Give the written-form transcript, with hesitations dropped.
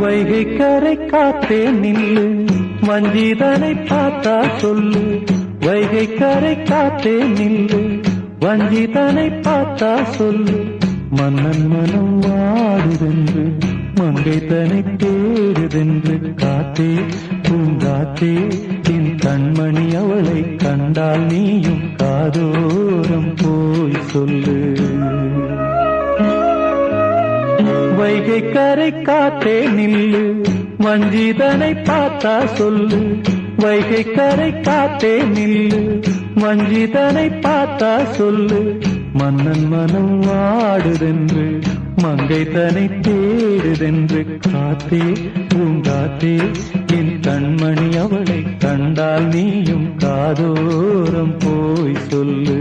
வைகை கரை காத்தே நில்லு, வஞ்சிதனை பார்த்தா சொல்லு. வைகை கரை காத்தே நில்லு, வஞ்சிதனை பார்த்தா சொல்லு. மன்னன் மனம் வாடுதென்று, மங்கை தனை தேடுதென்று. காத்தே பூங்காத்தே, என் கண்மணி அவளை கண்டால் நீயும் காதோரம் போய் சொல்லு. வைகை கரை காத்தே நில்லு, வஞ்சிதனை பார்த்தா சொல்லு. வைகை கரை காத்தே நில்லு, வஞ்சிதனை பார்த்தா சொல்லு. மன்னன் மனம் வாடுதென்று, மங்கை தனை தேடுதென்று. காத்தே பூங்காத்தே, என் கண்மணி அவளை கண்டால் நீயும் காதோரம் போய் சொல்லு.